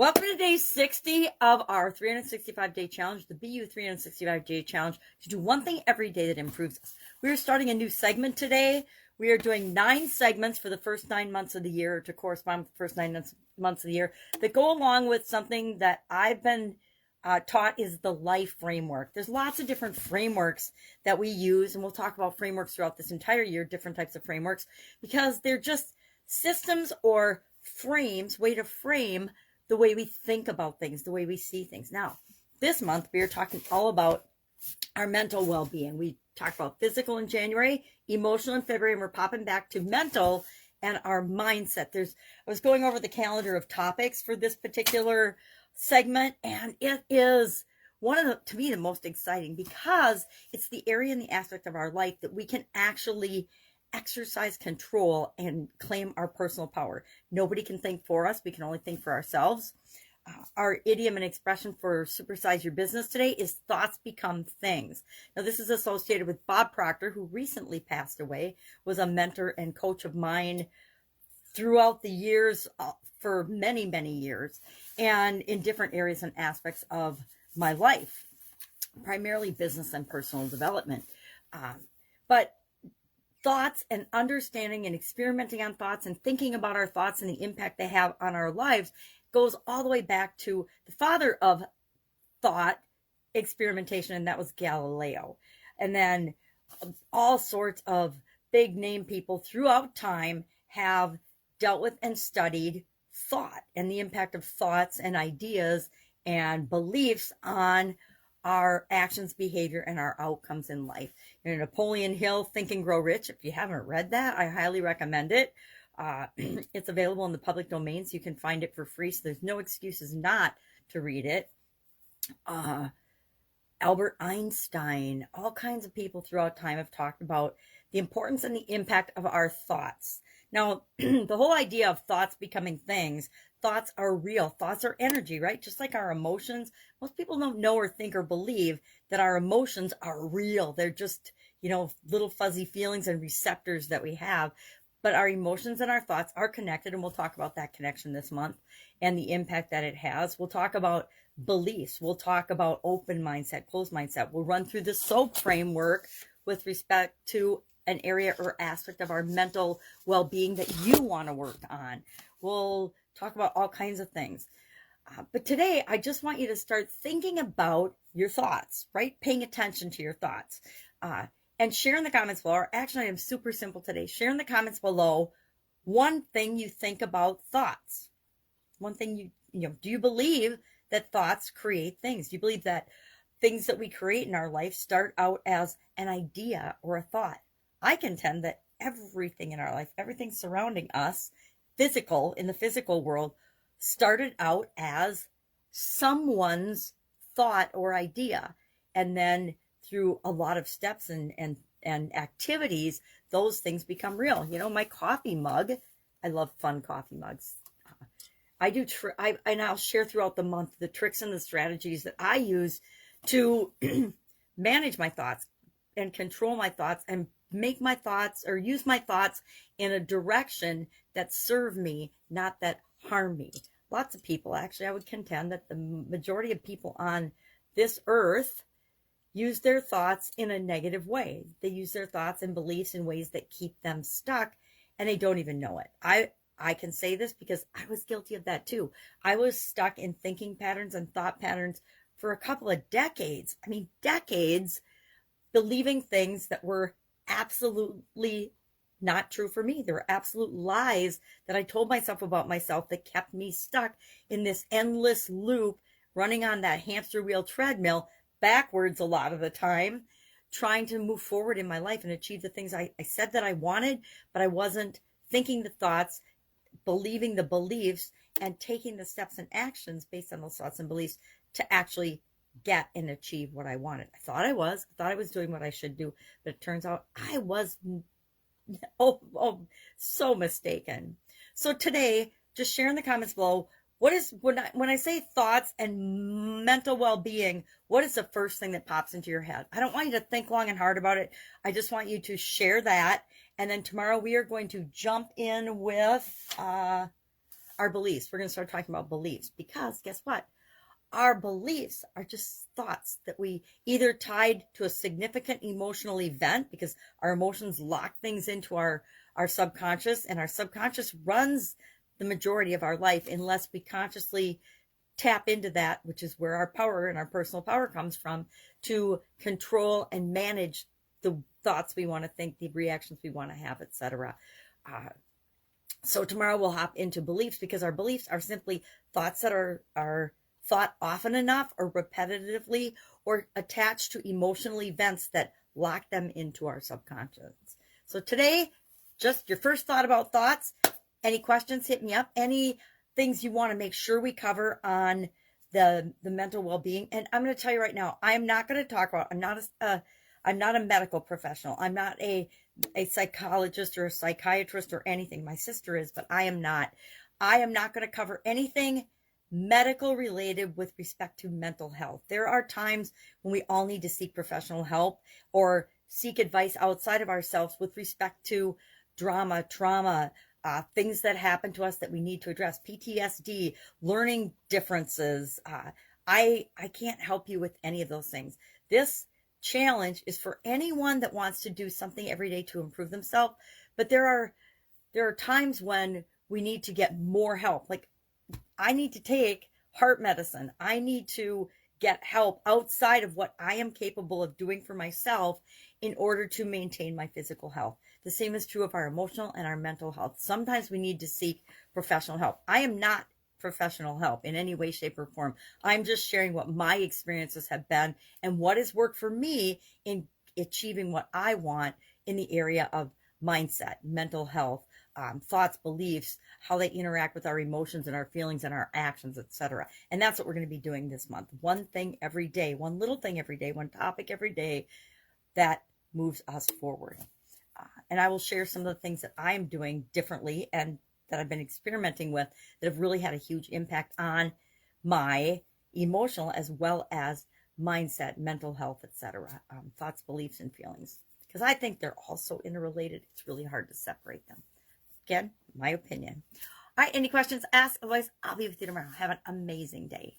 Welcome to day 60 of our 365-day challenge, the BU 365-day challenge, to do one thing every day that improves us. We are starting a new segment today. We are doing 9 segments for the first 9 months of the year to correspond with the first 9 months of the year that go along with something that I've been taught is the life framework. There's lots of different frameworks that we use, and we'll talk about frameworks throughout this entire year, different types of frameworks, because they're just systems or frames, way to frame the way we think about things, the way we see things. Now, this month we are talking all about our mental well-being. We talked about physical in January, emotional in February, and we're popping back to mental and our mindset. I was going over the calendar of topics for this particular segment, and it is one of to me, the most exciting because it's the area and the aspect of our life that we can actually exercise control and claim our personal power. Nobody can think for us. We can only think for ourselves. Our idiom and expression for supersize your business today is thoughts become things. Now, this is associated with Bob Proctor, who recently passed away, was a mentor and coach of mine throughout the years, for many, many years, and in different areas and aspects of my life, primarily business and personal development. But thoughts and understanding and experimenting on thoughts and thinking about our thoughts and the impact they have on our lives goes all the way back to the father of thought experimentation, and that was Galileo. And then all sorts of big name people throughout time have dealt with and studied thought and the impact of thoughts and ideas and beliefs on our actions, behavior, and our outcomes in life. Napoleon Hill, Think and Grow Rich. If you haven't read that, I highly recommend it. It's available in the public domain, so you can find it for free. So there's no excuses not to read it. Albert Einstein, all kinds of people throughout time have talked about the importance and the impact of our thoughts. Now, the whole idea of thoughts becoming things, thoughts are real. Thoughts are energy, right? Just like our emotions. Most people don't know or think or believe that our emotions are real. They're just, little fuzzy feelings and receptors that we have. But our emotions and our thoughts are connected, and we'll talk about that connection this month and the impact that it has. We'll talk about beliefs. We'll talk about open mindset, closed mindset. We'll run through the SOAP framework with respect to an area or aspect of our mental well-being that you want to work on. We'll talk about all kinds of things. But today, I just want you to start thinking about your thoughts, right? Paying attention to your thoughts. And share in the comments below. Our action item is super simple today. Share in the comments below one thing you think about thoughts. One thing do you believe that thoughts create things? Do you believe that things that we create in our life start out as an idea or a thought? I contend that everything in our life, everything surrounding us, in the physical world, started out as someone's thought or idea. And then through a lot of steps and activities, those things become real. My coffee mug, I love fun coffee mugs. And I'll share throughout the month the tricks and the strategies that I use to manage my thoughts and control my thoughts and make my thoughts or use my thoughts in a direction that serve me, not that harm me. Lots of people, actually, I would contend that the majority of people on this earth use their thoughts in a negative way. They use their thoughts and beliefs in ways that keep them stuck, and they don't even know it. I can say this because I was guilty of that too. I was stuck in thinking patterns and thought patterns for a couple of decades. Decades, believing things that were absolutely not true for me. There were absolute lies that I told myself about myself that kept me stuck in this endless loop, running on that hamster wheel treadmill, backwards a lot of the time, trying to move forward in my life and achieve the things I said that I wanted, but I wasn't thinking the thoughts, believing the beliefs, and taking the steps and actions based on those thoughts and beliefs to actually get and achieve what I wanted. I thought I was doing what I should do, but it turns out I was so mistaken. So today, just share in the comments below, when I say thoughts and mental well-being, what is the first thing that pops into your head? I don't want you to think long and hard about it. I just want you to share that. And then tomorrow we are going to jump in with our beliefs. We're going to start talking about beliefs because guess what? Our beliefs are just thoughts that we either tied to a significant emotional event because our emotions lock things into our subconscious, and our subconscious runs the majority of our life unless we consciously tap into that, which is where our power and our personal power comes from, to control and manage the thoughts we want to think, the reactions we want to have, etc. So tomorrow we'll hop into beliefs because our beliefs are simply thoughts that are thought often enough or repetitively or attached to emotional events that lock them into our subconscious. So today, just your first thought about thoughts. Any questions, hit me up. Any things you want to make sure we cover on the mental well-being. And I'm going to tell you right now, I'm not going to talk about, I'm not a medical professional. I'm not a psychologist or a psychiatrist or anything. My sister is, but I am not. I am not going to cover anything medical related with respect to mental health. There are times when we all need to seek professional help or seek advice outside of ourselves with respect to drama, trauma, things that happen to us that we need to address, PTSD, learning differences. I can't help you with any of those things. This challenge is for anyone that wants to do something every day to improve themselves. But there are times when we need to get more help. Like I need to take heart medicine. I need to get help outside of what I am capable of doing for myself in order to maintain my physical health. The same is true of our emotional and our mental health. Sometimes we need to seek professional help. I am not professional help in any way, shape, or form. I'm just sharing what my experiences have been and what has worked for me in achieving what I want in the area of mindset, mental health, thoughts, beliefs, how they interact with our emotions and our feelings and our actions, etc. And that's what we're going to be doing this month. One thing every day, one little thing every day, one topic every day that moves us forward. And I will share some of the things that I am doing differently and that I've been experimenting with that have really had a huge impact on my emotional as well as mindset, mental health, etc. Thoughts, beliefs, and feelings. Because I think they're all so interrelated, it's really hard to separate them. Again, my opinion. All right, any questions, ask. Otherwise, I'll be with you tomorrow. Have an amazing day.